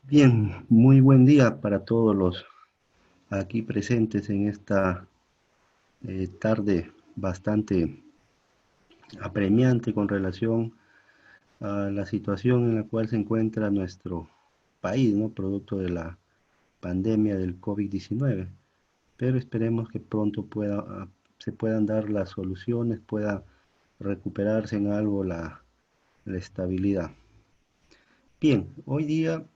Bien, muy buen día para todos los aquí presentes en esta tarde bastante apremiante con relación a la situación en la cual se encuentra nuestro país, ¿no? Producto de la pandemia del COVID-19. Pero esperemos que pronto se puedan dar las soluciones, pueda recuperarse en algo la estabilidad. Bien, hoy día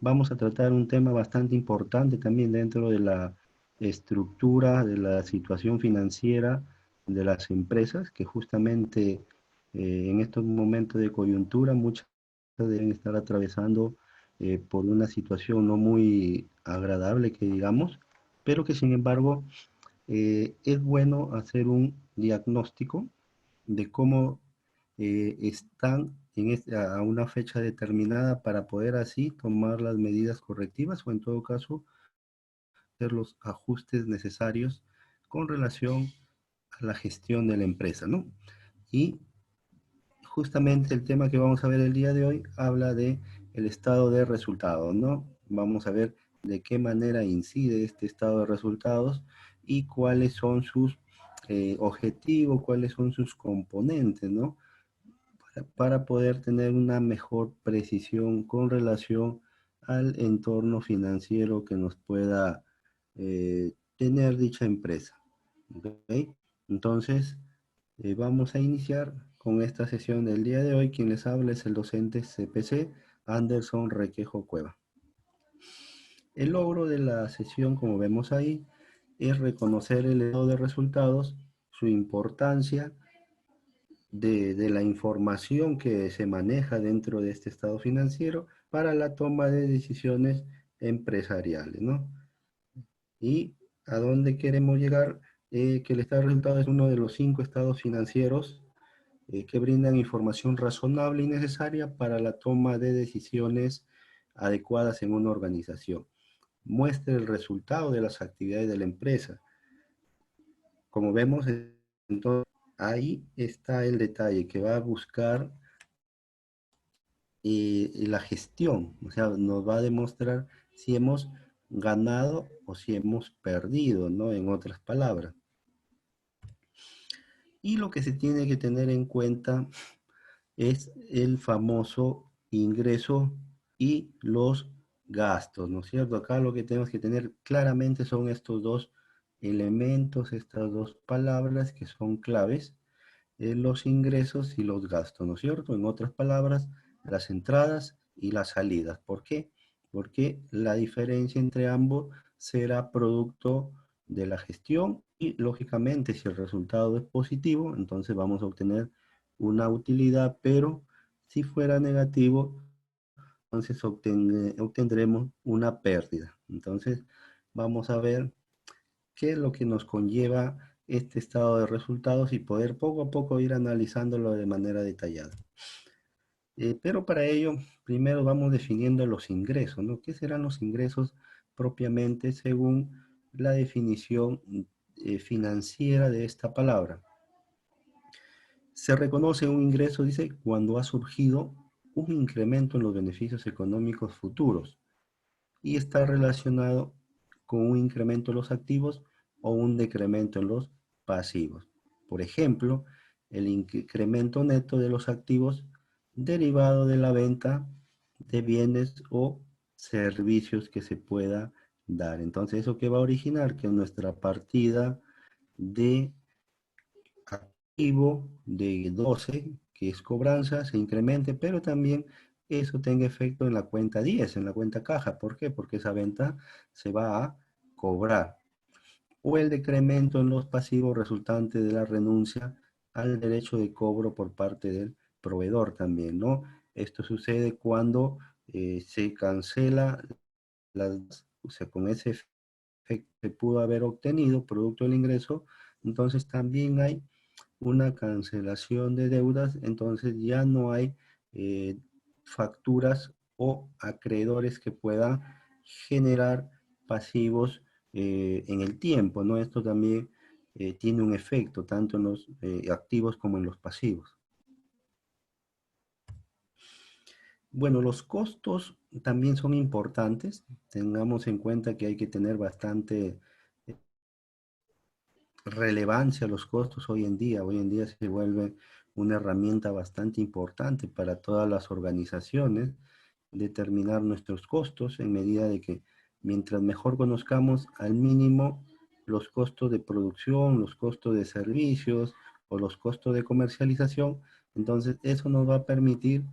vamos a tratar un tema bastante importante también dentro de la estructura de la situación financiera de las empresas, que justamente en estos momentos de coyuntura muchas deben estar atravesando por una situación no muy agradable, que digamos, pero que sin embargo es bueno hacer un diagnóstico de cómo están a una fecha determinada para poder así tomar las medidas correctivas o en todo caso hacer los ajustes necesarios con relación a la gestión de la empresa, ¿no? Y justamente el tema que vamos a ver el día de hoy habla de el estado de resultados, ¿no? Vamos a ver de qué manera incide este estado de resultados y cuáles son sus objetivos, cuáles son sus componentes, ¿no? Para poder tener una mejor precisión con relación al entorno financiero que nos pueda tener dicha empresa. ¿Okay? Entonces, vamos a iniciar con esta sesión del día de hoy. Quien les habla es el docente CPC, Anderson Requejo Cueva. El logro de la sesión, como vemos ahí, es reconocer el estado de resultados, su importancia, de la información que se maneja dentro de este estado financiero para la toma de decisiones empresariales, ¿no? Y a dónde queremos llegar, que el estado de resultados es uno de los 5 estados financieros que brindan información razonable y necesaria para la toma de decisiones adecuadas en una organización. Muestra el resultado de las actividades de la empresa. Como vemos, entonces, ahí está el detalle que va a buscar y la gestión, o sea, nos va a demostrar si hemos ganado o si hemos perdido, ¿no? En otras palabras. Y lo que se tiene que tener en cuenta es el famoso ingreso y los gastos, ¿no es cierto? Acá lo que tenemos que tener claramente son estos dos elementos, estas dos palabras que son claves, los ingresos y los gastos, ¿no es cierto? En otras palabras, las entradas y las salidas. ¿Por qué? Porque la diferencia entre ambos será producto de la gestión y lógicamente si el resultado es positivo, entonces vamos a obtener una utilidad, pero si fuera negativo, entonces obtendremos una pérdida. Entonces vamos a ver qué es lo que nos conlleva este estado de resultados y poder poco a poco ir analizándolo de manera detallada. Pero para ello, primero vamos definiendo los ingresos, ¿no? ¿Qué serán los ingresos propiamente según la definición financiera de esta palabra? Se reconoce un ingreso, dice, cuando ha surgido un incremento en los beneficios económicos futuros y está relacionado con un incremento en los activos o un decremento en los pasivos. por ejemplo, el incremento neto de los activos derivado de la venta de bienes o servicios que se pueda dar. Entonces, ¿eso qué va a originar? Que nuestra partida de activo de 12, que es cobranza, se incremente, pero también eso tenga efecto en la cuenta 10, en la cuenta caja. ¿Por qué? Porque esa venta se va a cobrar. O el decremento en los pasivos resultante de la renuncia al derecho de cobro por parte del proveedor también, ¿no? Esto sucede cuando se cancela las, o sea, con ese efecto que se pudo haber obtenido producto del ingreso, entonces también hay una cancelación de deudas, entonces ya no hay facturas o acreedores que puedan generar pasivos en el tiempo, ¿no? Esto también tiene un efecto tanto en los activos como en los pasivos. Bueno, los costos también son importantes. Tengamos en cuenta que hay que tener bastante relevancia a los costos hoy en día. Hoy en día se vuelve una herramienta bastante importante para todas las organizaciones determinar nuestros costos en medida de que mientras mejor conozcamos al mínimo los costos de producción, los costos de servicios o los costos de comercialización, entonces eso nos va a permitir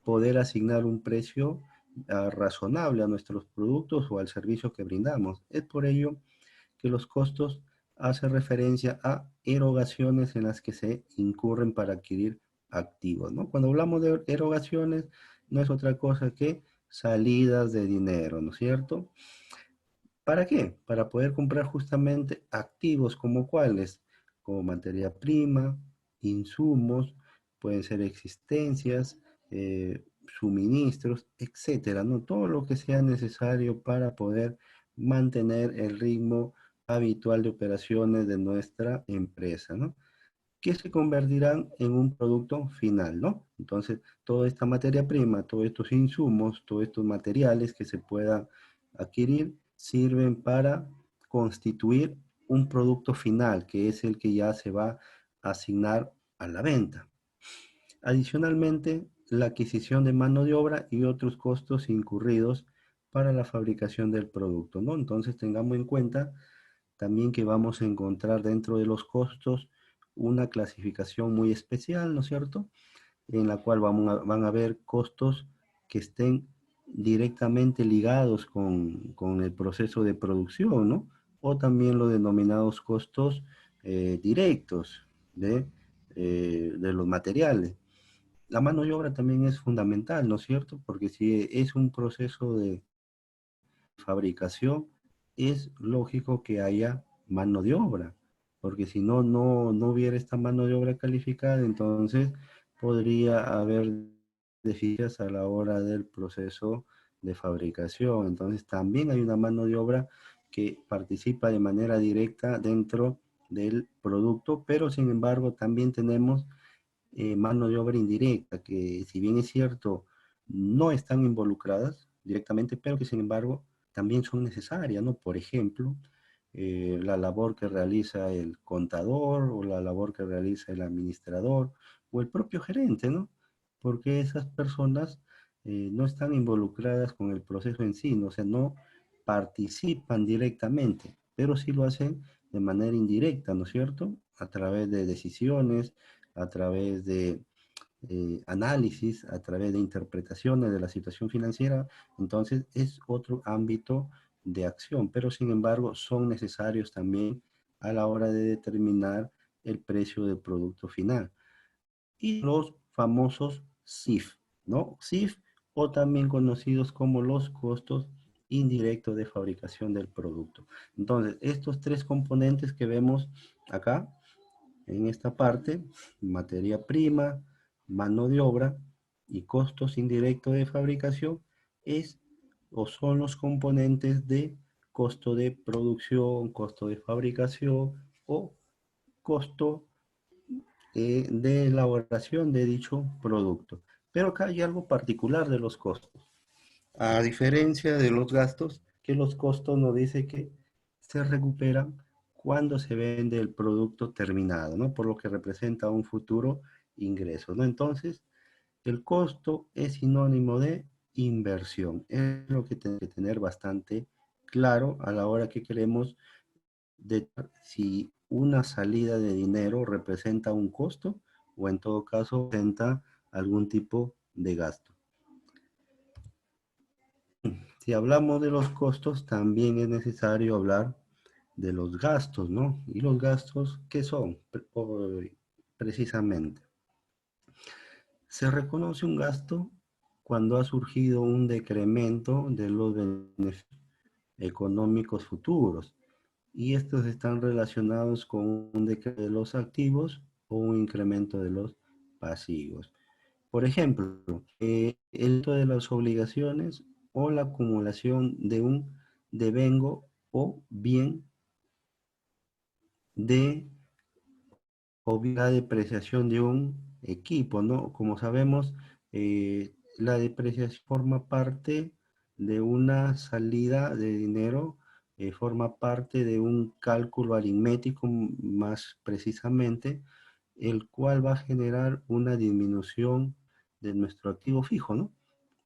poder asignar un precio razonable a nuestros productos o al servicio que brindamos. Es por ello que los costos hacen referencia a erogaciones en las que se incurren para adquirir activos, ¿no? Cuando hablamos de erogaciones, no es otra cosa que salidas de dinero, ¿no es cierto? ¿Para qué? Para poder comprar justamente activos como cuáles, como materia prima, insumos, pueden ser existencias, suministros, etcétera, ¿no? Todo lo que sea necesario para poder mantener el ritmo habitual de operaciones de nuestra empresa, ¿no? Que se convertirán en un producto final, ¿no? Entonces, toda esta materia prima, todos estos insumos, todos estos materiales que se puedan adquirir, sirven para constituir un producto final, que es el que ya se va a asignar a la venta. Adicionalmente, la adquisición de mano de obra y otros costos incurridos para la fabricación del producto, ¿no? Entonces, tengamos en cuenta también que vamos a encontrar dentro de los costos una clasificación muy especial, ¿no es cierto? En la cual van a haber costos que estén directamente ligados con el proceso de producción, ¿no? O también los denominados costos directos de los materiales. La mano de obra también es fundamental, ¿no es cierto? Porque si es un proceso de fabricación, es lógico que haya mano de obra, porque si no, no hubiera esta mano de obra calificada, entonces podría haber deficiencias a la hora del proceso de fabricación. Entonces también hay una mano de obra que participa de manera directa dentro del producto, pero sin embargo también tenemos mano de obra indirecta, que si bien es cierto, no están involucradas directamente, pero que sin embargo también son necesarias, ¿no? Por ejemplo, la labor que realiza el contador o la labor que realiza el administrador o el propio gerente, ¿no? Porque esas personas no están involucradas con el proceso en sí, ¿no? O sea, no participan directamente, pero sí lo hacen de manera indirecta, ¿no es cierto? A través de decisiones, a través de análisis, a través de interpretaciones de la situación financiera. Entonces es otro ámbito de acción, pero sin embargo son necesarios también a la hora de determinar el precio del producto final. Y los famosos CIF, ¿no? CIF o también conocidos como los costos indirectos de fabricación del producto. Entonces, estos tres componentes que vemos acá en esta parte, materia prima, mano de obra y costos indirectos de fabricación es o son los componentes de costo de producción, costo de fabricación o costo de elaboración de dicho producto. Pero acá hay algo particular de los costos. A diferencia de los gastos, que los costos nos dice que se recuperan cuando se vende el producto terminado, ¿no? Por lo que representa un futuro ingreso, ¿no? Entonces, el costo es sinónimo de inversión. Es lo que tenemos que tener bastante claro a la hora que queremos de si una salida de dinero representa un costo o en todo caso representa algún tipo de gasto. Si hablamos de los costos, también es necesario hablar de los gastos, ¿no? Y los gastos, ¿qué son? Precisamente. Se reconoce un gasto cuando ha surgido un decremento de los beneficios económicos futuros y estos están relacionados con un decremento de los activos o un incremento de los pasivos. Por ejemplo, el uso de las obligaciones o la acumulación de un devengo o bien de o bien la depreciación de un equipo, ¿no? Como sabemos, la depreciación forma parte de una salida de dinero, forma parte de un cálculo aritmético más precisamente, el cual va a generar una disminución de nuestro activo fijo, ¿no?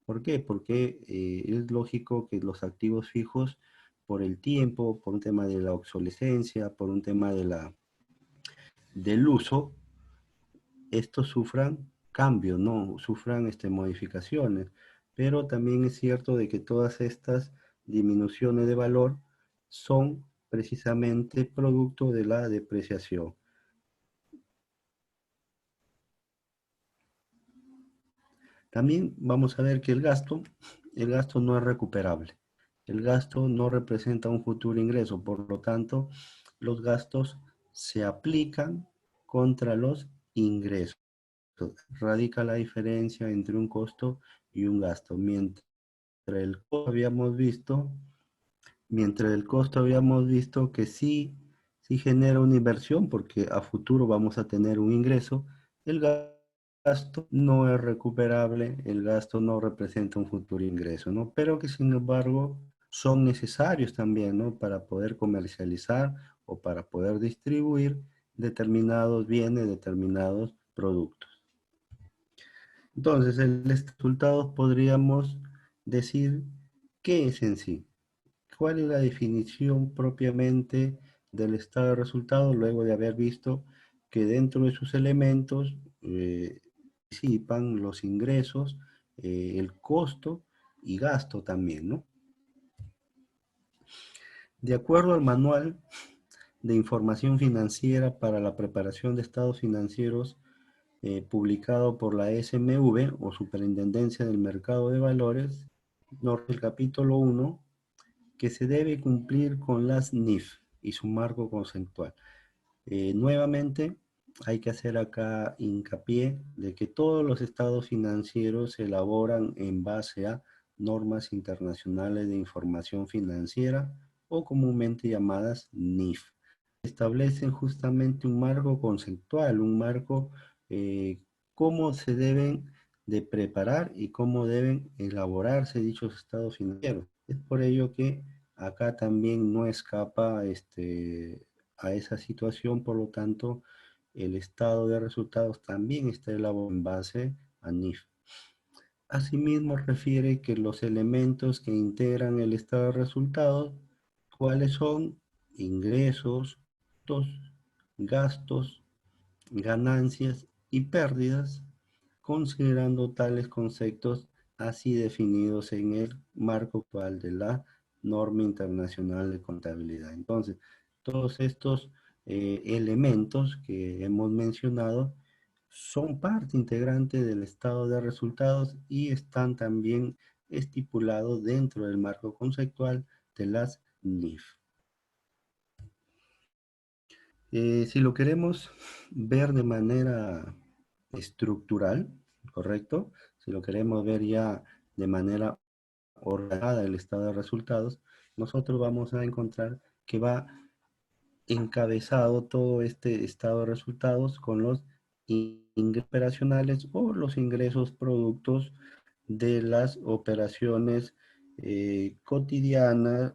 ¿Por qué? Porque es lógico que los activos fijos, por el tiempo, por un tema de la obsolescencia, por un tema del uso, estos sufran cambios, ¿no? Sufran modificaciones. Pero también es cierto de que todas estas disminuciones de valor son precisamente producto de la depreciación. También vamos a ver que el gasto no es recuperable. El gasto no representa un futuro ingreso, por lo tanto, los gastos se aplican contra los ingresos. Radica la diferencia entre un costo y un gasto. El costo habíamos visto, mientras el costo habíamos visto que sí genera una inversión porque a futuro vamos a tener un ingreso, el gasto no es recuperable, el gasto no representa un futuro ingreso, ¿no? Pero que sin embargo son necesarios también, ¿no? Para poder comercializar o para poder distribuir determinados bienes, determinados productos. Entonces, el resultado podríamos decir qué es en sí. ¿Cuál es la definición propiamente del estado de resultado luego de haber visto que dentro de sus elementos participan los ingresos, el costo y gasto también, ¿no? De acuerdo al manual de información financiera para la preparación de estados financieros publicado por la SMV o Superintendencia del Mercado de Valores, el capítulo 1, que se debe cumplir con las NIF y su marco conceptual. Nuevamente, hay que hacer acá hincapié de que todos los estados financieros se elaboran en base a normas internacionales de información financiera o comúnmente llamadas NIF. Establecen justamente un marco conceptual, un marco, cómo se deben de preparar y cómo deben elaborarse dichos estados financieros. Es por ello que acá también no escapa a esa situación, por lo tanto, el estado de resultados también está elaborado en base a NIF. Asimismo, refiere que los elementos que integran el estado de resultados, ¿cuáles son? Ingresos, gastos, ganancias y pérdidas, considerando tales conceptos así definidos en el marco actual de la norma internacional de contabilidad. Entonces, todos estos elementos que hemos mencionado son parte integrante del estado de resultados y están también estipulados dentro del marco conceptual de las NIF. Si lo queremos ver de manera estructural, ¿correcto? Si lo queremos ver ya de manera ordenada el estado de resultados, nosotros vamos a encontrar que va encabezado todo este estado de resultados con los ingresos operacionales o los ingresos productos de las operaciones cotidianas,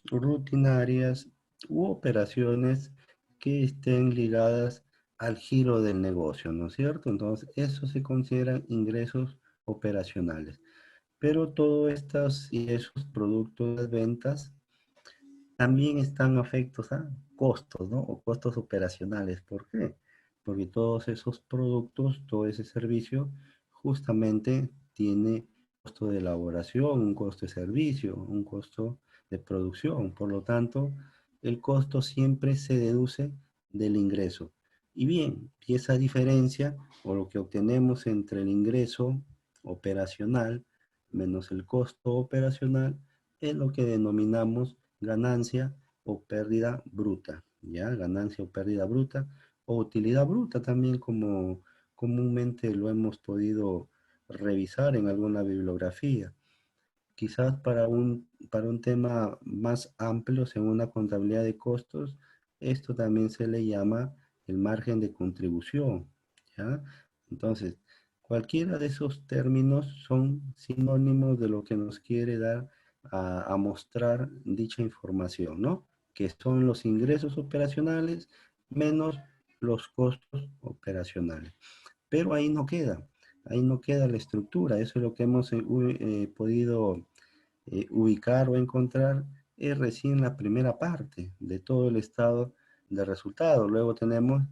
rutinarias u operaciones que estén ligadas al giro del negocio, ¿no es cierto? Entonces, eso se consideran ingresos operacionales. Pero todos estos y esos productos de ventas también están afectos a costos, ¿no? O costos operacionales. ¿Por qué? Porque todos esos productos, todo ese servicio, justamente tiene costo de elaboración, un costo de servicio, un costo de producción. Por lo tanto, el costo siempre se deduce del ingreso. Y bien, y esa diferencia o lo que obtenemos entre el ingreso operacional menos el costo operacional es lo que denominamos ganancia o pérdida bruta, ¿ya? Ganancia o pérdida bruta, o utilidad bruta también como comúnmente lo hemos podido revisar en alguna bibliografía. Quizás para un tema más amplio, según una contabilidad de costos, esto también se le llama el margen de contribución, ¿ya? Entonces, cualquiera de esos términos son sinónimos de lo que nos quiere dar a mostrar dicha información, ¿no? Que son los ingresos operacionales menos los costos operacionales. Pero ahí no queda la estructura, eso es lo que hemos podido ubicar o encontrar es recién la primera parte de todo el estado de resultados. Luego tenemos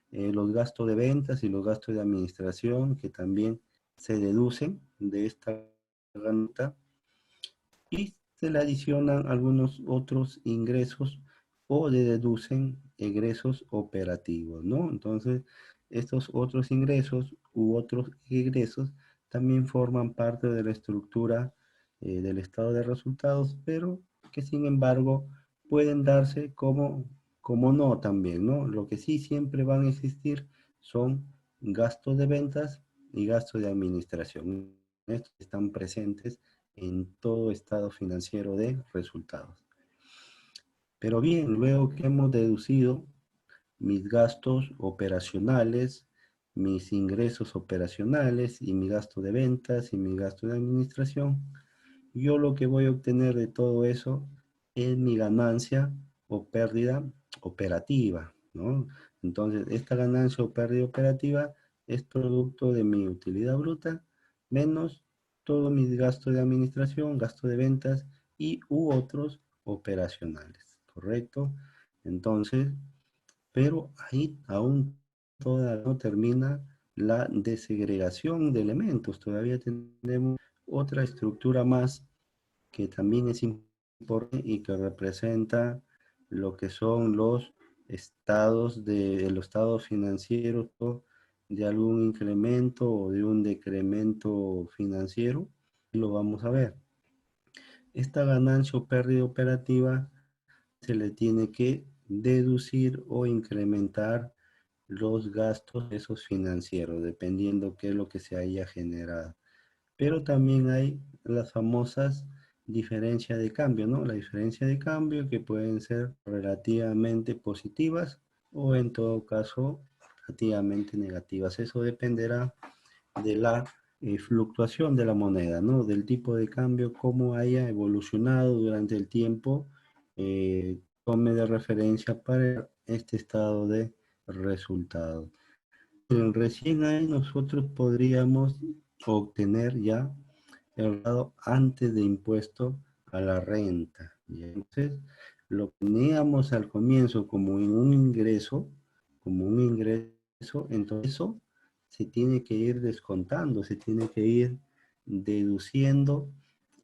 los gastos de ventas y los gastos de administración que también se deducen de esta ganancia y se le adicionan algunos otros ingresos o le deducen egresos operativos, ¿no? Entonces, estos otros ingresos u otros egresos también forman parte de la estructura del estado de resultados, pero que sin embargo pueden darse como no también, ¿no? Lo que sí siempre van a existir son gastos de ventas y gastos de administración. Estos están presentes en todo estado financiero de resultados. Pero bien, luego que hemos deducido mis gastos operacionales, mis ingresos operacionales y mi gasto de ventas y mi gasto de administración, yo lo que voy a obtener de todo eso es mi ganancia o pérdida operativa, ¿no? Entonces, esta ganancia o pérdida operativa es producto de mi utilidad bruta menos todos mis gastos de administración, gastos de ventas y u otros operacionales, ¿correcto? Entonces, pero ahí aún todavía no termina la desegregación de elementos, todavía tenemos otra estructura más que también es importante y que representa lo que son los estados de los estados financieros de algún incremento o de un decremento financiero, lo vamos a ver. Esta ganancia o pérdida operativa se le tiene que deducir o incrementar los gastos esos financieros, dependiendo qué es lo que se haya generado. Pero también hay las famosas diferencias de cambio, ¿no? La diferencia de cambio que pueden ser relativamente positivas o en todo caso relativamente negativas. Eso dependerá de la fluctuación de la moneda, ¿no? Del tipo de cambio, cómo haya evolucionado durante el tiempo, tome de referencia para este estado de resultado. Recién ahí nosotros podríamos obtener ya el grado antes de impuesto a la renta. Y entonces, lo que teníamos al comienzo como un ingreso, entonces eso se tiene que ir descontando, se tiene que ir deduciendo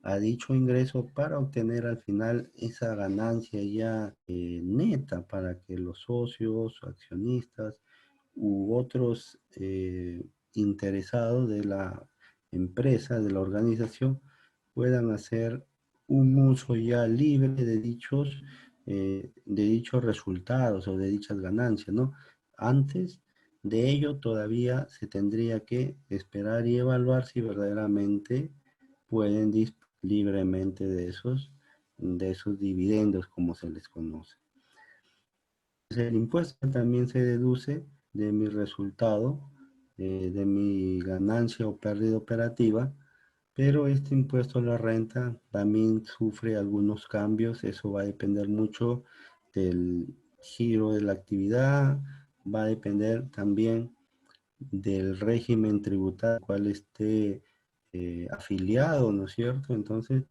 a dicho ingreso para obtener al final esa ganancia ya neta para que los socios, accionistas u otros interesados de la empresa, de la organización, puedan hacer un uso ya libre de dichos resultados o de dichas ganancias, ¿no? Antes de ello todavía se tendría que esperar y evaluar si verdaderamente pueden disponer libremente de esos dividendos, como se les conoce. El impuesto también se deduce de mi resultado, de mi ganancia o pérdida operativa, pero este impuesto a la renta también sufre algunos cambios, eso va a depender mucho del giro de la actividad, va a depender también del régimen tributario al cual esté afiliado, ¿no es cierto? Entonces,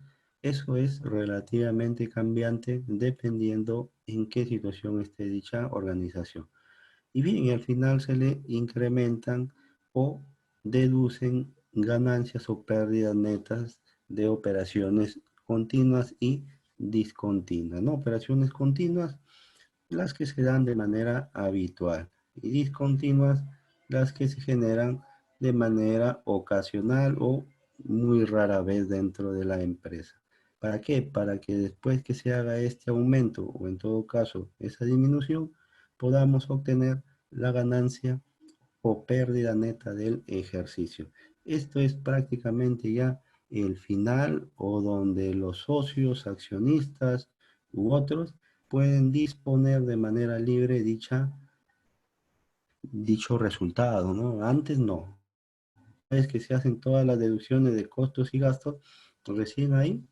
eso es relativamente cambiante dependiendo en qué situación esté dicha organización. Y bien, al final se le incrementan o deducen ganancias o pérdidas netas de operaciones continuas y discontinuas, ¿no? Operaciones continuas, las que se dan de manera habitual, y discontinuas, las que se generan de manera ocasional o muy rara vez dentro de la empresa. ¿Para qué? Para que después que se haga este aumento o en todo caso esa disminución, podamos obtener la ganancia o pérdida neta del ejercicio. Esto es prácticamente ya el final o donde los socios, accionistas u otros pueden disponer de manera libre dicho resultado, ¿no? Antes no. Es que se hacen todas las deducciones de costos y gastos, recién ahí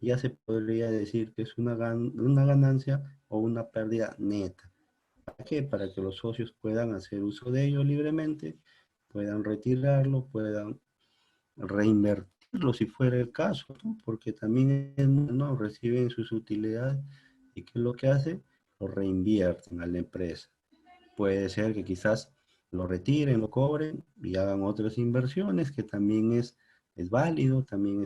ya se podría decir que es una ganancia o una pérdida neta. ¿Para qué? Para que los socios puedan hacer uso de ello libremente, puedan retirarlo, puedan reinvertirlo si fuera el caso, ¿no? Porque también es, ¿no? Reciben sus utilidades y ¿qué es lo que hace? Lo reinvierten a la empresa. Puede ser que quizás lo retiren, lo cobren y hagan otras inversiones, que también es válido, también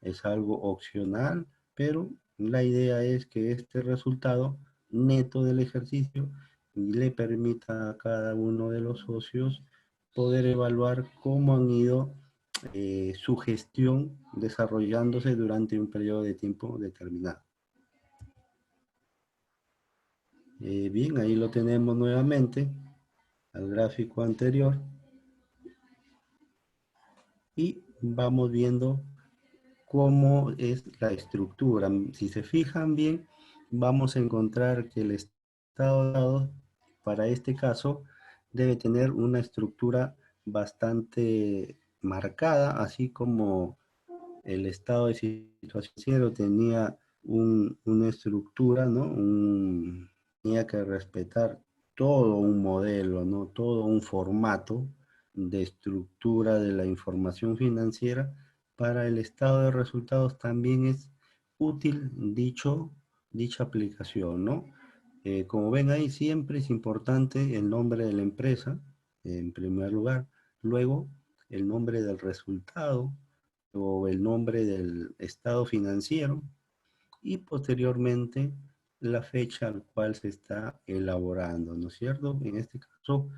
es algo opcional, pero la idea es que este resultado neto del ejercicio le permita a cada uno de los socios poder evaluar cómo han ido su gestión desarrollándose durante un periodo de tiempo determinado. Bien, ahí lo tenemos nuevamente al gráfico anterior y vamos viendo cómo es la estructura. Si se fijan bien, vamos a encontrar que el estado dado para este caso debe tener una estructura bastante marcada, así como el estado de situación cero tenía una estructura, ¿no? Tenía que respetar todo un modelo, ¿no? Todo un formato de estructura de la información financiera. Para el estado de resultados también es útil dicha aplicación, ¿no? Como ven ahí, siempre es importante el nombre de la empresa, en primer lugar, luego el nombre del resultado, o el nombre del estado financiero y posteriormente la fecha al cual se está elaborando, ¿no es cierto? En este caso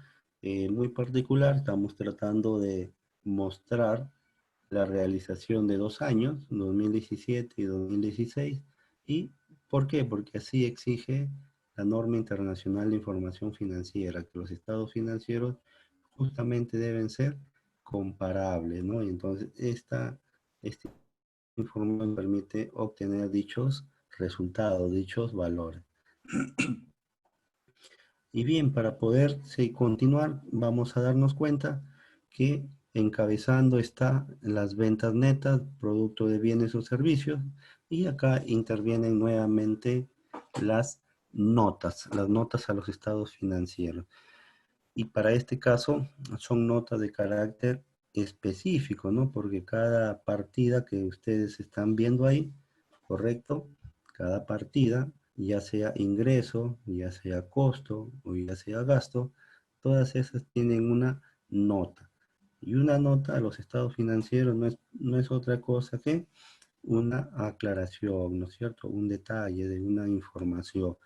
muy particular estamos tratando de mostrar la realización de 2 años, 2017 y 2016. ¿Y por qué? Porque así exige la norma internacional de información financiera, que los estados financieros justamente deben ser comparables, ¿no? Y entonces este información permite obtener dichos resultados, dichos valores. Y bien, para poder continuar, vamos a darnos cuenta que encabezando está las ventas netas, producto de bienes o servicios, y acá intervienen nuevamente las las notas a los estados financieros. Y para este caso son notas de carácter específico, ¿no? Porque cada partida que ustedes están viendo ahí, ¿correcto? Cada partida, ya sea ingreso, ya sea costo o ya sea gasto, todas esas tienen una nota. Y una nota a los estados financieros no es otra cosa que una aclaración, ¿no es cierto? Un detalle de una información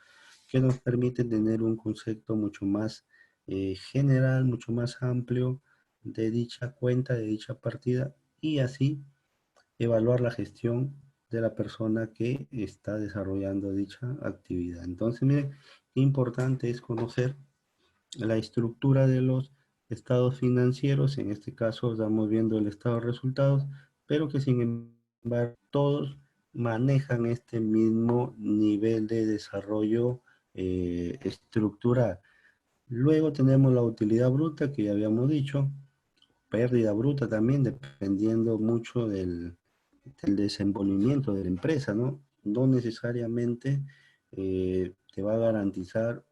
que nos permite tener un concepto mucho más general, mucho más amplio de dicha cuenta, de dicha partida, y así evaluar la gestión de la persona que está desarrollando dicha actividad. Entonces, miren, qué importante es conocer la estructura de los estados financieros. En este caso estamos viendo el estado de resultados, pero que sin embargo todos manejan este mismo nivel de desarrollo estructural. Luego tenemos la utilidad bruta, que ya habíamos dicho, pérdida bruta también, dependiendo mucho del desenvolvimiento de la empresa, ¿no? No necesariamente te va a garantizar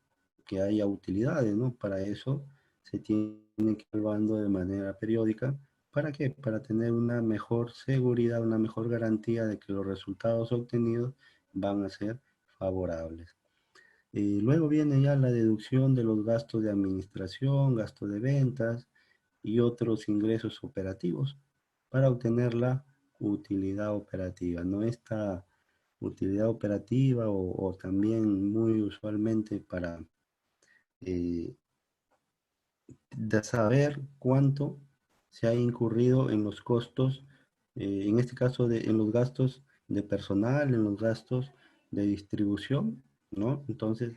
que haya utilidades, ¿no? Para eso se tiene que ir evaluando de manera periódica. ¿Para qué? Para tener una mejor seguridad, una mejor garantía de que los resultados obtenidos van a ser favorables. Luego viene ya la deducción de los gastos de administración, gastos de ventas y otros ingresos operativos para obtener la utilidad operativa. No esta utilidad operativa o también muy usualmente para eh, de saber cuánto se ha incurrido en los costos, en este caso en los gastos de personal, en los gastos de distribución, ¿no? Entonces,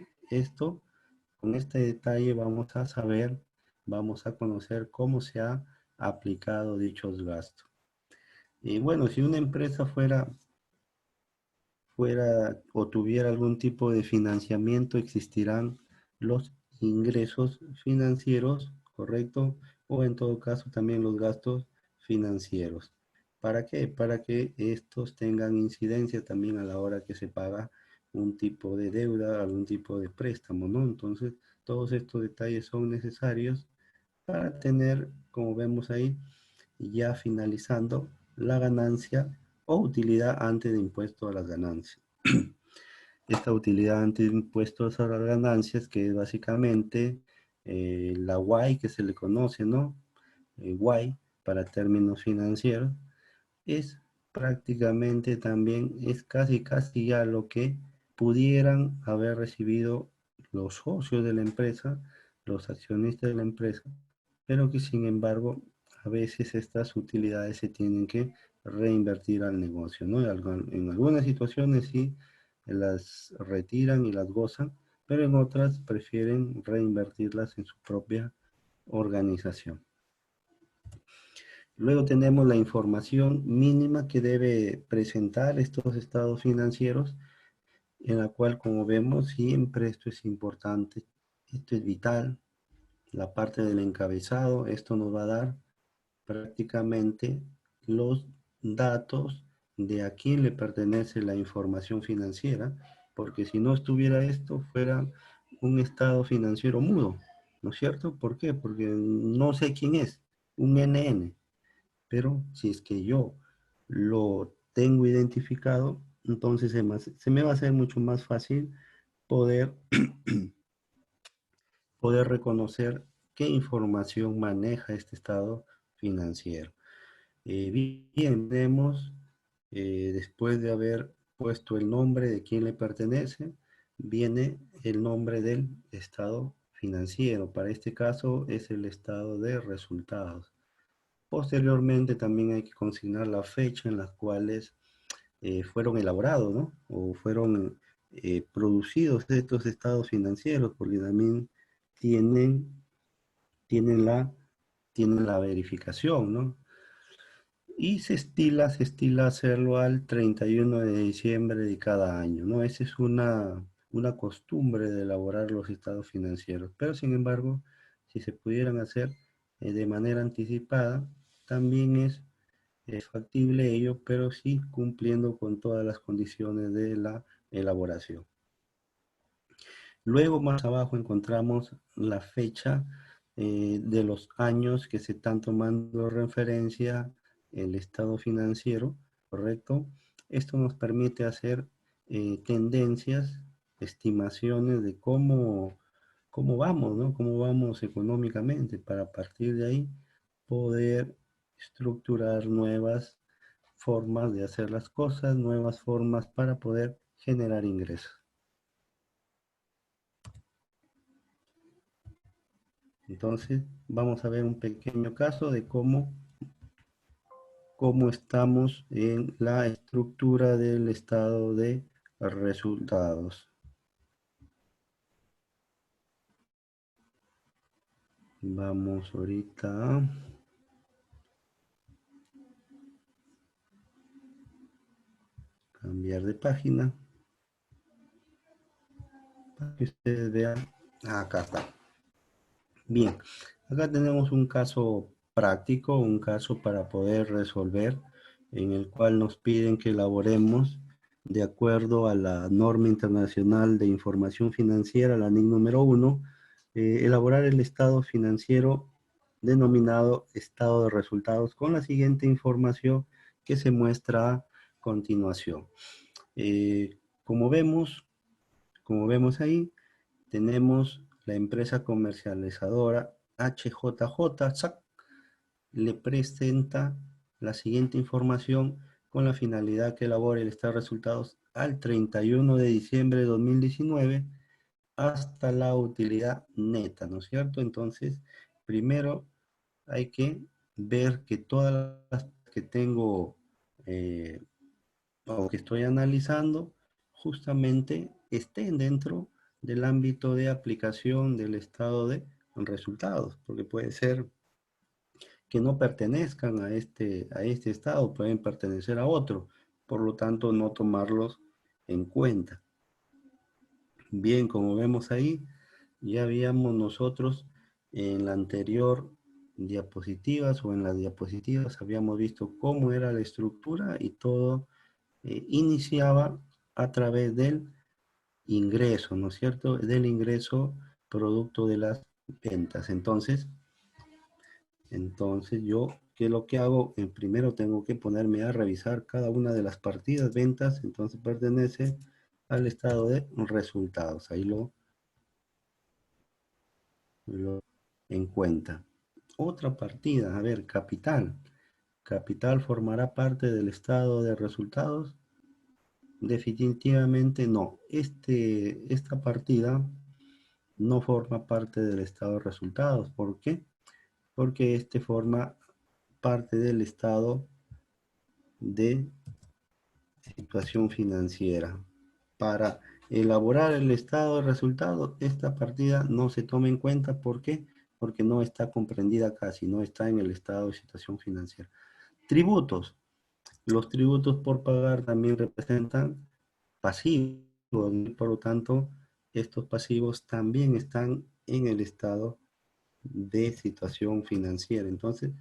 con este detalle vamos a saber, vamos a conocer cómo se ha aplicado dichos gastos. Y bueno, si una empresa fuera o tuviera algún tipo de financiamiento, existirán los ingresos financieros, ¿correcto? O en todo caso también los gastos financieros. ¿Para qué? Para que estos tengan incidencia también a la hora que se paga un tipo de deuda, algún tipo de préstamo, ¿no? Entonces, todos estos detalles son necesarios para tener, como vemos ahí, ya finalizando la ganancia o utilidad antes de impuesto a las ganancias. Esta utilidad antes de impuestos a las ganancias, que es básicamente la Y que se le conoce, ¿no? Y para términos financieros, es prácticamente también, es casi ya lo que pudieran haber recibido los socios de la empresa, los accionistas de la empresa, pero que sin embargo a veces estas utilidades se tienen que reinvertir al negocio, ¿no? En algunas situaciones sí las retiran y las gozan, pero en otras prefieren reinvertirlas en su propia organización. Luego tenemos la información mínima que debe presentar estos estados financieros, en la cual, como vemos, siempre esto es importante, esto es vital, la parte del encabezado, esto nos va a dar prácticamente los datos de a quién le pertenece la información financiera, porque si no estuviera esto, fuera un estado financiero mudo, ¿no es cierto? ¿Por qué? Porque no sé quién es, un NN, pero si es que yo lo tengo identificado, entonces se me va a hacer mucho más fácil poder, poder reconocer qué información maneja este estado financiero. Bien, vemos, después de haber puesto el nombre de quién le pertenece, viene el nombre del estado financiero. Para este caso es el estado de resultados. Posteriormente también hay que consignar la fecha en las cuales fueron elaborados, ¿no? O fueron producidos estos estados financieros, porque también tienen, tienen la, tienen la verificación, ¿no? Y se estila hacerlo al 31 de diciembre de cada año, ¿no? Esa es una costumbre de elaborar los estados financieros. Pero sin embargo, si se pudieran hacer de manera anticipada, también es factible ello, pero sí cumpliendo con todas las condiciones de la elaboración. Luego más abajo encontramos la fecha de los años que se están tomando referencia el estado financiero, ¿correcto? Esto nos permite hacer tendencias, estimaciones de cómo vamos, ¿no? Cómo vamos económicamente para a partir de ahí poder estructurar nuevas formas de hacer las cosas, nuevas formas para poder generar ingresos. Entonces, vamos a ver un pequeño caso de cómo estamos en la estructura del estado de resultados. Vamos ahorita a cambiar de página para que ustedes vean. Acá está. Bien, acá tenemos un caso práctico, un caso para poder resolver, en el cual nos piden que elaboremos de acuerdo a la norma internacional de información financiera, la NIC número 1, elaborar el estado financiero denominado estado de resultados con la siguiente información que se muestra a continuación. Eh, como vemos, como vemos ahí, tenemos la empresa comercializadora HJJ, SAC, le presenta la siguiente información con la finalidad que elabore el estado de resultados al 31 de diciembre de 2019 hasta la utilidad neta, ¿no es cierto? Entonces, primero hay que ver que todas las que tengo o que estoy analizando justamente estén dentro del ámbito de aplicación del estado de resultados, porque puede ser que no pertenezcan a este estado, pueden pertenecer a otro, por lo tanto no tomarlos en cuenta. Bien, como vemos ahí, ya habíamos nosotros en la anterior diapositivas o en las diapositivas habíamos visto cómo era la estructura y todo iniciaba a través del ingreso, ¿no es cierto? Del ingreso producto de las ventas. Entonces yo, ¿qué es lo que hago? Primero tengo que ponerme a revisar cada una de las partidas, ventas, entonces pertenece al estado de resultados. Ahí lo en cuenta. Otra partida, a ver, capital. ¿Capital formará parte del estado de resultados? Definitivamente no. Esta partida no forma parte del estado de resultados. ¿Por qué? Porque este forma parte del estado de situación financiera. Para elaborar el estado de resultados, esta partida no se toma en cuenta. ¿Por qué? Porque no está comprendida casi, no está en el estado de situación financiera. Tributos. Los tributos por pagar también representan pasivos, y por lo tanto, estos pasivos también están en el estado de situación financiera. Entonces,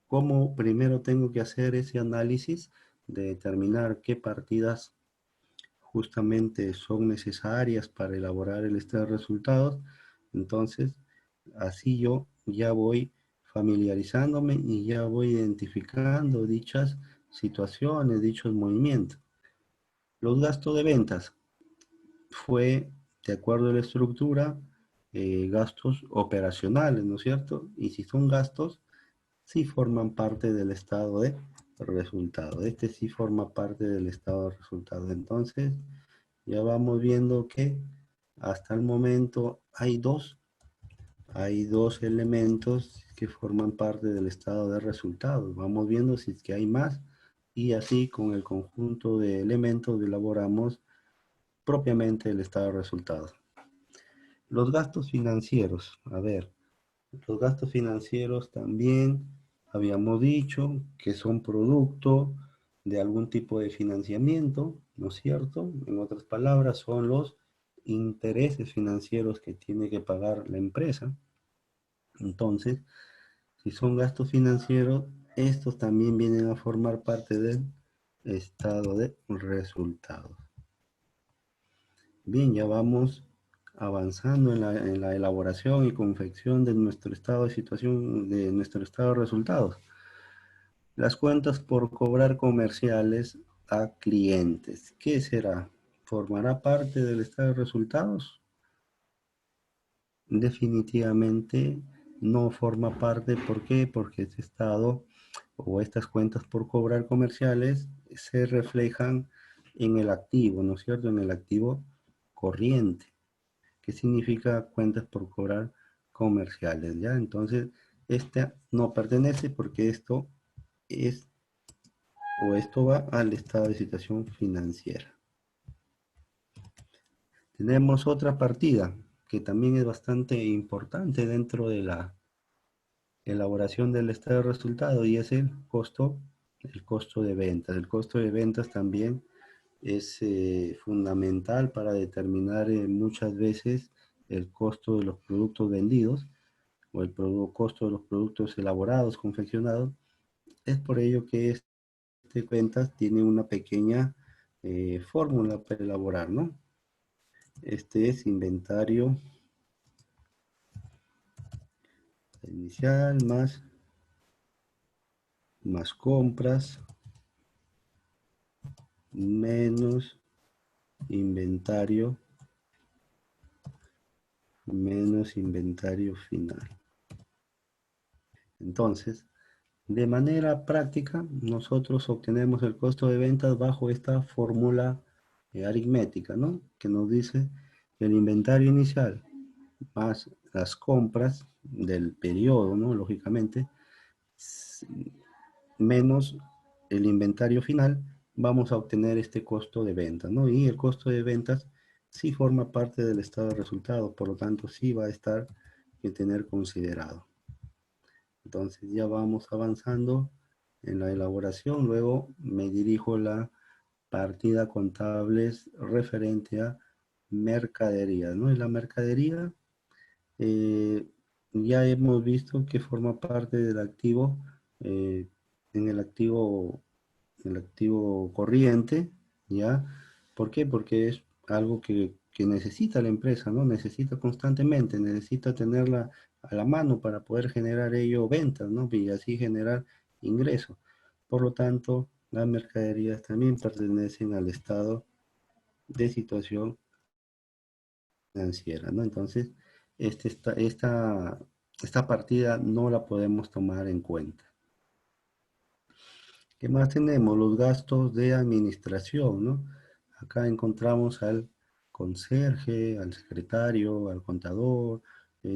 ¿cómo primero tengo que hacer ese análisis de determinar qué partidas justamente son necesarias para elaborar el estado de resultados? Entonces, así yo ya voy familiarizándome y ya voy identificando dichas situaciones, dichos movimientos. Los gastos de ventas fue, de acuerdo a la estructura, gastos operacionales, ¿no es cierto? Y si son gastos, sí forman parte del estado de resultado. Este sí forma parte del estado de resultado. Entonces, ya vamos viendo que hasta el momento hay dos elementos que forman parte del estado de resultados. Vamos viendo si es que hay más y así con el conjunto de elementos elaboramos propiamente el estado de resultados. Los gastos financieros, a ver, los gastos financieros también habíamos dicho que son producto de algún tipo de financiamiento, ¿no es cierto? En otras palabras, son los intereses financieros que tiene que pagar la empresa. Entonces, si son gastos financieros, estos también vienen a formar parte del estado de resultados. Bien, ya vamos avanzando en la elaboración y confección de nuestro estado de situación, de nuestro estado de resultados. Las cuentas por cobrar comerciales a clientes. ¿Qué será? ¿Formará parte del estado de resultados? Definitivamente no forma parte. ¿Por qué? Porque este estado o estas cuentas por cobrar comerciales se reflejan en el activo, ¿no es cierto? En el activo corriente. ¿Qué significa cuentas por cobrar comerciales? ¿Ya? Entonces, esta no pertenece porque es esto va al estado de situación financiera. Tenemos otra partida que también es bastante importante dentro de la elaboración del estado de resultado y es el costo de ventas. El costo de ventas también es fundamental para determinar muchas veces el costo de los productos vendidos o el costo de los productos elaborados, confeccionados. Es por ello que este cuentas tiene una pequeña fórmula para elaborar, ¿no? Este es inventario inicial más compras menos inventario final. Entonces, de manera práctica, nosotros obtenemos el costo de ventas bajo esta fórmula aritmética, ¿no? Que nos dice que el inventario inicial más las compras del periodo, ¿no? Lógicamente, menos el inventario final, vamos a obtener este costo de ventas, ¿no? Y el costo de ventas sí forma parte del estado de resultados, por lo tanto sí va a estar que tener considerado. Entonces ya vamos avanzando en la elaboración, luego me dirijo a la partida contables referente a mercadería, ¿no? En la mercadería eh, ya hemos visto que forma parte del activo, eh, en el activo corriente, ¿ya? ¿Por qué? Porque es algo que necesita la empresa, ¿no? Necesita constantemente, necesita tenerla a la mano para poder generar ello ventas, ¿no? Y así generar ingresos. Por lo tanto, las mercaderías también pertenecen al estado de situación financiera, ¿no? Entonces, esta partida no la podemos tomar en cuenta. ¿Qué más tenemos? Los gastos de administración, ¿no? Acá encontramos al conserje, al secretario, al contador,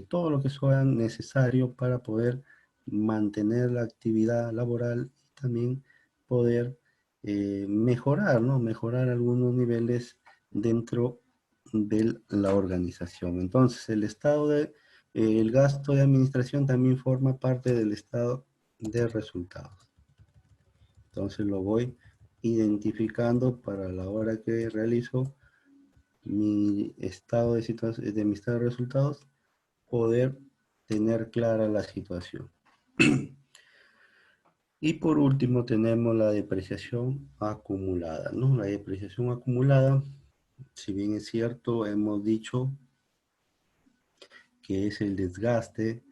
todo lo que sea necesario para poder mantener la actividad laboral y también poder mejorar, ¿no? Mejorar algunos niveles dentro de la organización. Entonces, el gasto de administración también forma parte del estado de resultados. Entonces lo voy identificando para la hora que realizo mi estado de situación, de mi estado de resultados, poder tener clara la situación. Y por último tenemos la depreciación acumulada, ¿no? La depreciación acumulada, si bien es cierto, hemos dicho que es el desgaste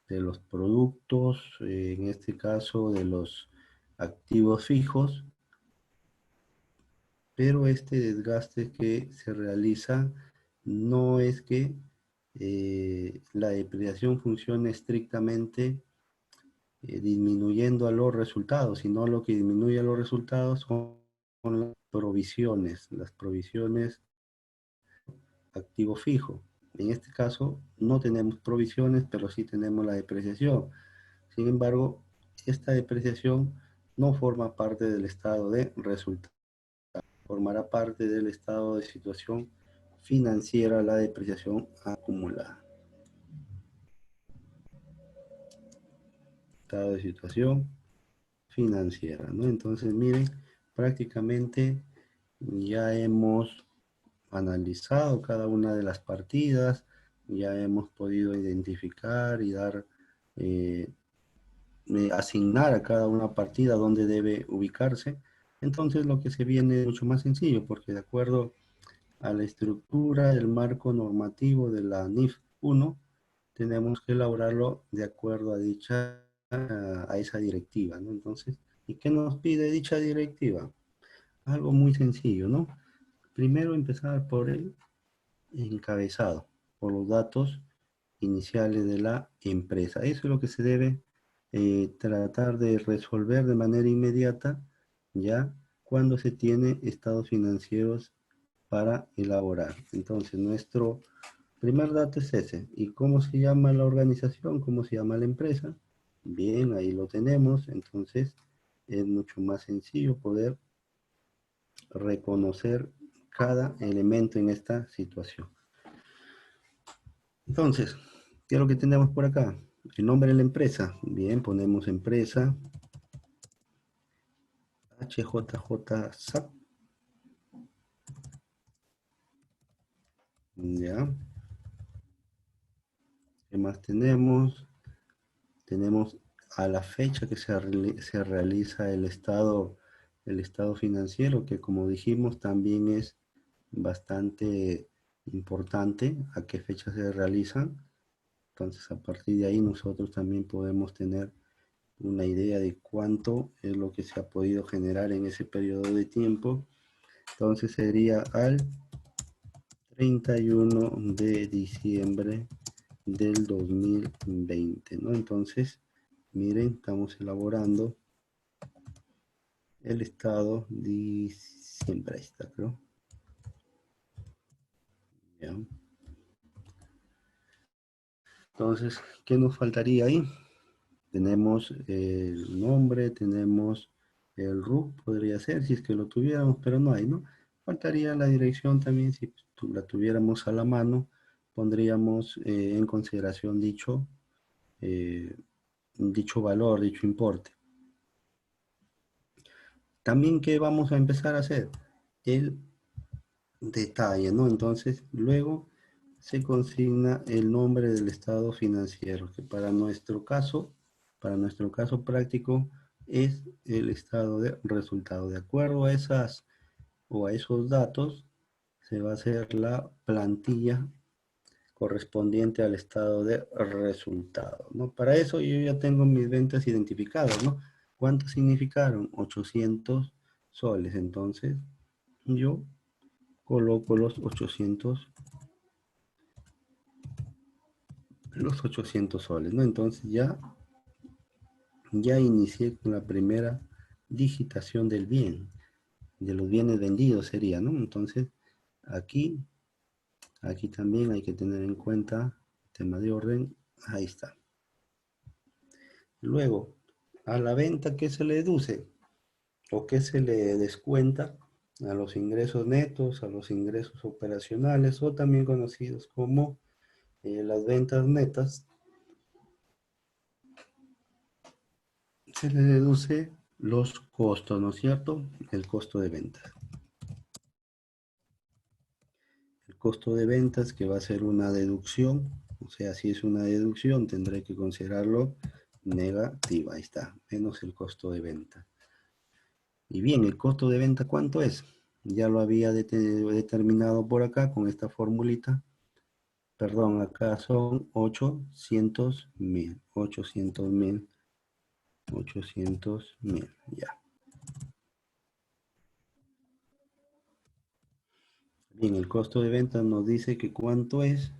de los productos, en este caso de los activos fijos, pero este desgaste que se realiza no es que la depreciación funcione estrictamente disminuyendo a los resultados, sino lo que disminuye a los resultados son las provisiones activo fijo. En este caso no tenemos provisiones, pero sí tenemos la depreciación. Sin embargo, esta depreciación no forma parte del estado de resultados. Formará parte del estado de situación financiera la depreciación acumulada. Estado de situación financiera, ¿no? Entonces, miren, prácticamente ya hemos analizado cada una de las partidas, ya hemos podido identificar y dar, eh, asignar a cada una partida donde debe ubicarse. Entonces, lo que se viene es mucho más sencillo, porque de acuerdo a la estructura del marco normativo de la NIF 1, tenemos que elaborarlo de acuerdo a a esa directiva, ¿no? Entonces, ¿y qué nos pide dicha directiva? Algo muy sencillo, ¿no? Primero empezar por el encabezado, por los datos iniciales de la empresa. Eso es lo que se debe tratar de resolver de manera inmediata, ya cuando se tiene estados financieros para elaborar. Entonces, nuestro primer dato es ese. ¿Y cómo se llama la organización? ¿Cómo se llama la empresa? Bien, ahí lo tenemos. Entonces, es mucho más sencillo poder reconocer cada elemento en esta situación. Entonces, ¿qué es lo que tenemos por acá? El nombre de la empresa. Bien, ponemos empresa. HJJ SAP. Ya. ¿Qué más tenemos? Tenemos a la fecha que se realiza el estado el estado financiero, que como dijimos también es bastante importante a qué fecha se realizan. Entonces, a partir de ahí nosotros también podemos tener una idea de cuánto es lo que se ha podido generar en ese periodo de tiempo. Entonces sería al 31 de diciembre del 2020, ¿no? Entonces, miren, estamos elaborando el estado de diciembre, ahí está, creo. ¿Ya? Entonces, ¿qué nos faltaría ahí? Tenemos el nombre, tenemos el RUC, podría ser, si es que lo tuviéramos, pero no hay, ¿no? Faltaría la dirección también, si la tuviéramos a la mano, pondríamos en consideración eh, dicho valor, dicho importe. También, ¿qué vamos a empezar a hacer? El detalle, ¿no? Entonces, luego se consigna el nombre del estado financiero, que para nuestro caso práctico, es el estado de resultado. De acuerdo a esas o a esos datos, se va a hacer la plantilla correspondiente al estado de resultado, ¿no? Para eso yo ya tengo mis ventas identificadas, ¿no? ¿Cuánto significaron? 800 soles. Entonces, yo coloco los 800 soles, ¿no? Entonces ya inicié con la primera digitación del bien, de los bienes vendidos sería, ¿no? Entonces, aquí, aquí también hay que tener en cuenta el tema de orden, ahí está. Luego, a la venta, ¿qué se le deduce? ¿O qué se le descuenta? A los ingresos netos, a los ingresos operacionales, o también conocidos como las ventas netas, se le deduce los costos, ¿no es cierto? El costo de ventas. El costo de ventas que va a ser una deducción, o sea, si es una deducción tendré que considerarlo negativa, ahí está, menos el costo de venta. Y bien, el costo de venta, ¿cuánto es? Ya lo había determinado por acá con esta formulita. Perdón, acá son 800.000, 800.000, 800.000, ya. Bien, el costo de venta nos dice que cuánto es.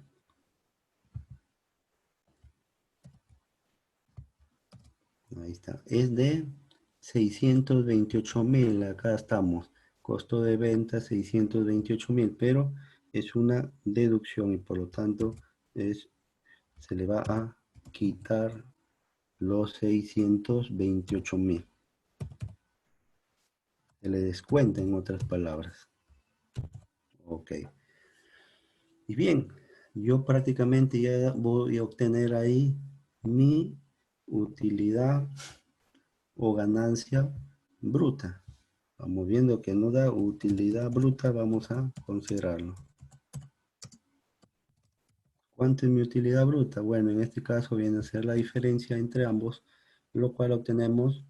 Ahí está. Es de 628.000. Acá estamos. Costo de venta 628.000, pero es una deducción y por lo tanto se le va a quitar los 628.000. Se le descuenta en otras palabras. Ok. Y bien, yo prácticamente ya voy a obtener ahí mi utilidad o ganancia bruta. Vamos viendo que no da utilidad bruta, vamos a considerarlo. ¿Cuánto es mi utilidad bruta? Bueno, en este caso viene a ser la diferencia entre ambos, lo cual obtenemos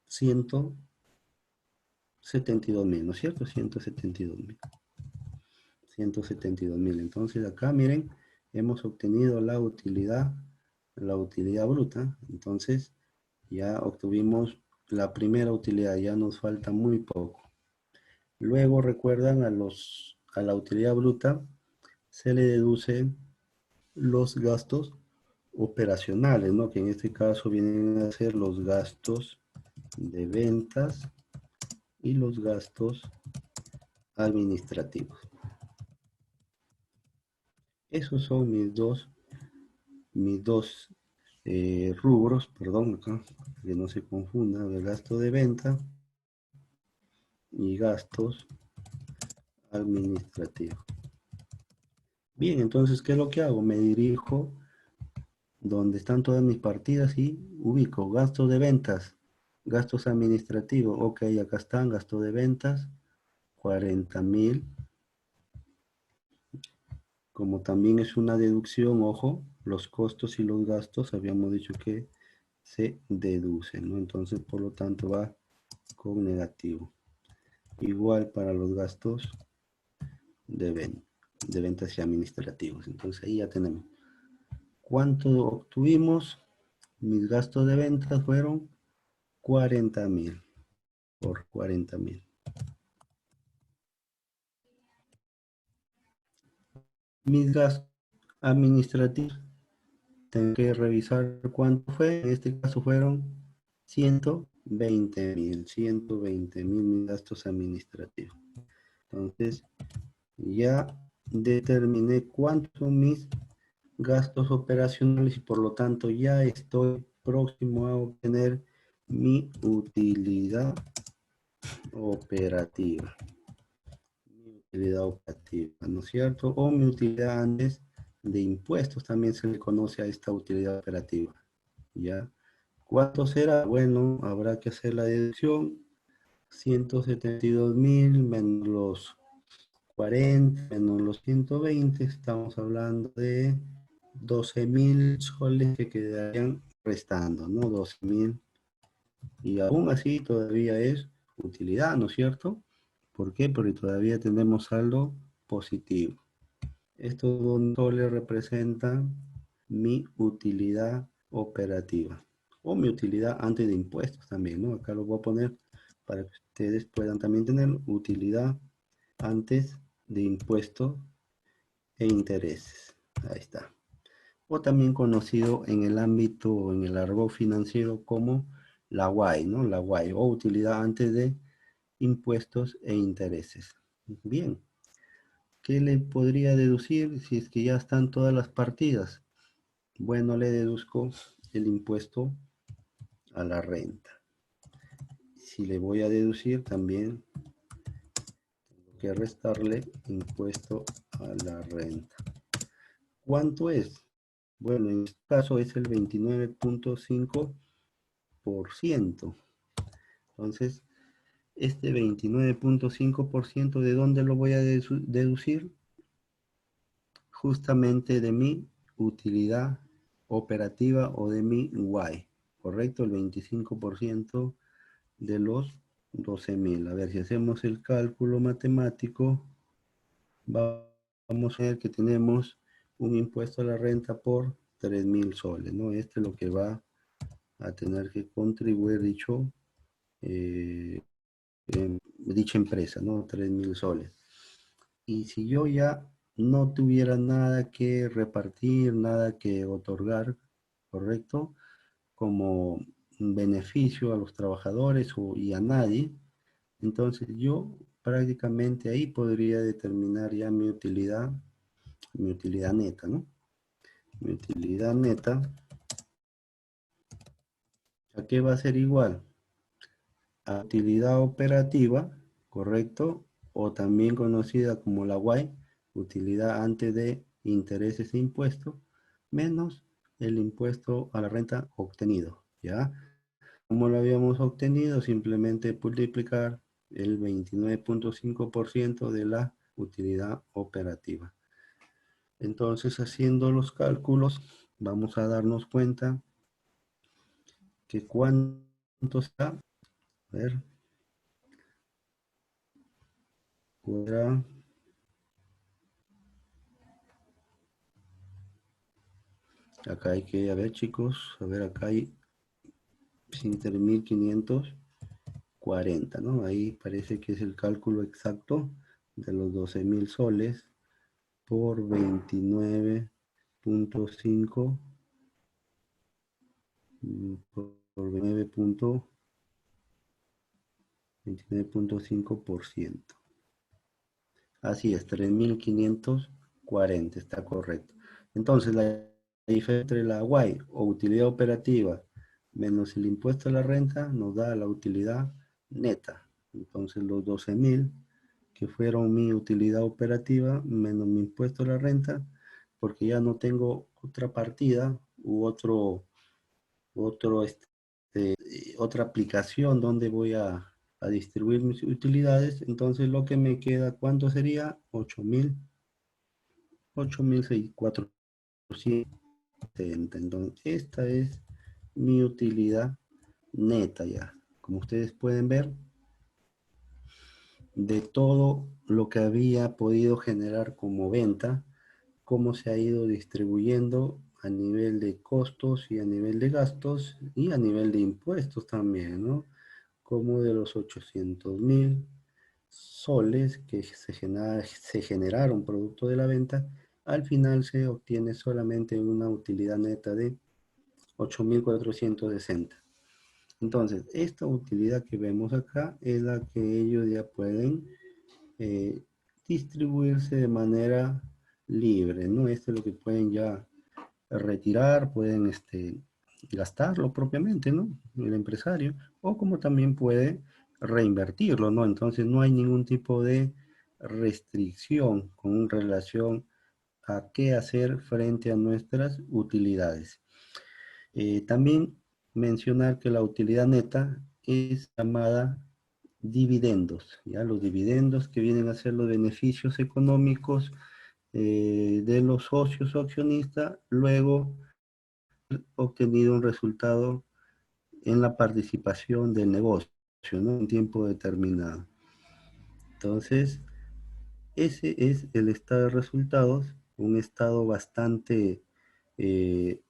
172.000, ¿no es cierto? 172.000. 172.000. Entonces acá miren, hemos obtenido la utilidad bruta. Entonces ya obtuvimos la primera utilidad, ya nos falta muy poco. Luego recuerdan a la utilidad bruta se le deducen los gastos operacionales, ¿no? Que en este caso vienen a ser los gastos de ventas y los gastos administrativos. Esos son mis dos rubros, perdón, acá, que no se confunda, el gasto de venta y gastos administrativos. Bien, entonces, ¿qué es lo que hago? Me dirijo donde están todas mis partidas y ubico gastos de ventas, gastos administrativos. Ok, acá están, gasto de ventas, 40.000. Como también es una deducción, ojo, los costos y los gastos habíamos dicho que se deducen, ¿no? Entonces, por lo tanto, va con negativo. Igual para los gastos de ventas y administrativos. Entonces ahí ya tenemos. ¿Cuánto obtuvimos? Mis gastos de ventas fueron 40.000 por 40.000. Mis gastos administrativos, tengo que revisar cuánto fue. En este caso fueron 120.000 mis gastos administrativos. Entonces, ya determiné cuántos son mis gastos operacionales y por lo tanto ya estoy próximo a obtener mi utilidad operativa. Mi utilidad operativa, ¿no es cierto? O mi utilidad antes de impuestos también se le conoce a esta utilidad operativa. ¿Ya? ¿Cuánto será? Bueno, habrá que hacer la deducción. 172.000 menos los 40 menos los 120, estamos hablando de 12.000 soles que quedarían restando, ¿no? 12.000. Y aún así todavía es utilidad, ¿no es cierto? ¿Por qué? Porque todavía tenemos saldo positivo. Estos 2 soles representan mi utilidad operativa o mi utilidad antes de impuestos también, ¿no? Acá lo voy a poner para que ustedes puedan también tener utilidad antes de impuestos e intereses. Ahí está. O también conocido en el ámbito, en el argot financiero como la UAI, ¿no? La UAI o utilidad antes de impuestos e intereses. Bien. ¿Qué le podría deducir si es que ya están todas las partidas? Bueno, le deduzco el impuesto a la renta. Si le voy a deducir, también tengo que restarle impuesto a la renta. ¿Cuánto es? Bueno, en este caso es el 29.5%. Entonces, este 29.5%, ¿de dónde lo voy a deducir? Justamente de mi utilidad operativa o de mi Y, ¿correcto? El 25% de los 12.000. A ver, si hacemos el cálculo matemático, vamos a ver que tenemos un impuesto a la renta por 3.000 soles, ¿no? Este es lo que va a tener que contribuir dicha empresa, ¿no? 3.000 soles. Y si yo ya no tuviera nada que repartir, nada que otorgar, ¿correcto? Como un beneficio a los trabajadores y a nadie, entonces yo prácticamente ahí podría determinar ya mi utilidad neta, ¿no? Mi utilidad neta, ¿a qué va a ser igual? A utilidad operativa, ¿correcto? O también conocida como la Y, utilidad antes de intereses e impuestos, menos el impuesto a la renta obtenido, ¿ya? Como lo habíamos obtenido, simplemente multiplicar el 29.5% de la utilidad operativa. Entonces, haciendo los cálculos, vamos a darnos cuenta que cuánto está, a ver, cuadra, acá hay que, a ver chicos, a ver, acá hay 15.540, ¿no? Ahí parece que es el cálculo exacto de los 12.000 soles por 29.5 por 29.5%. Así es, 3.540, está correcto. Entonces, la diferencia entre la Y o utilidad operativa menos el impuesto a la renta nos da la utilidad neta. Entonces, los 12.000 que fueron mi utilidad operativa menos mi impuesto a la renta, porque ya no tengo otra partida u otra aplicación donde voy a distribuir mis utilidades. Entonces lo que me queda, ¿cuánto sería? 8.470. Entonces esta es mi utilidad neta ya, como ustedes pueden ver, de todo lo que había podido generar como venta, cómo se ha ido distribuyendo a nivel de costos y a nivel de gastos y a nivel de impuestos también, ¿no? Como de los 800.000 soles que se generaron producto de la venta, al final se obtiene solamente una utilidad neta de 8.460. Entonces, esta utilidad que vemos acá es la que ellos ya pueden eh, distribuirse de manera libre, ¿no? Esto es lo que pueden ya retirar, pueden gastarlo propiamente, ¿no? El empresario, o como también puede reinvertirlo, ¿no? Entonces no hay ningún tipo de restricción con relación a qué hacer frente a nuestras utilidades. También mencionar que la utilidad neta es llamada dividendos, ¿ya? Los dividendos que vienen a ser los beneficios económicos de los socios o accionistas, luego obtenido un resultado en la participación del negocio, ¿no? En tiempo determinado. Entonces, ese es el estado de resultados, un estado bastante eh,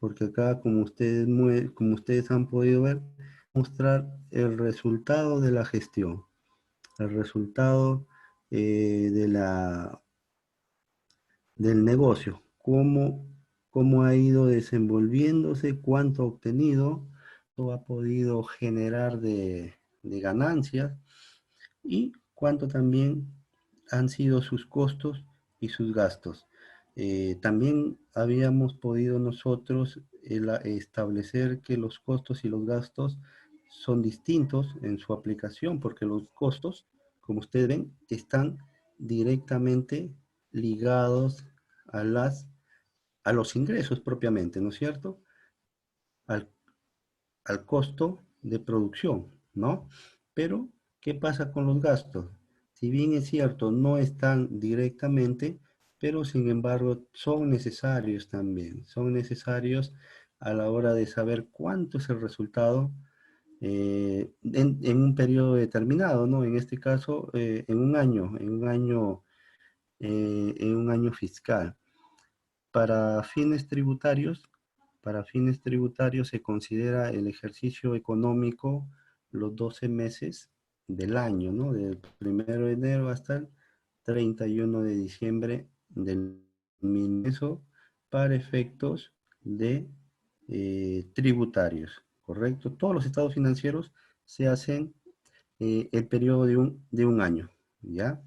porque acá, como ustedes han podido ver, mostrar el resultado de la gestión, el resultado de del negocio, cómo ha ido desenvolviéndose, cuánto ha obtenido, cuánto ha podido generar de ganancias y cuánto también han sido sus costos y sus gastos. También habíamos podido nosotros establecer que los costos y los gastos son distintos en su aplicación, porque los costos, como ustedes ven, están directamente ligados a a los ingresos propiamente, ¿no es cierto? Al, al costo de producción, ¿no? Pero, ¿qué pasa con los gastos? Si bien es cierto, no están directamente, pero sin embargo son necesarios también, son necesarios a la hora de saber cuánto es el resultado en un periodo determinado, ¿no? En este caso, en un año fiscal. Para fines tributarios, para fines tributarios se considera el ejercicio económico los 12 meses del año, ¿no? Del 1 de enero hasta el 31 de diciembre del mismo. Eso para efectos de tributarios, ¿correcto? Todos los estados financieros se hacen el periodo de un año, ¿ya?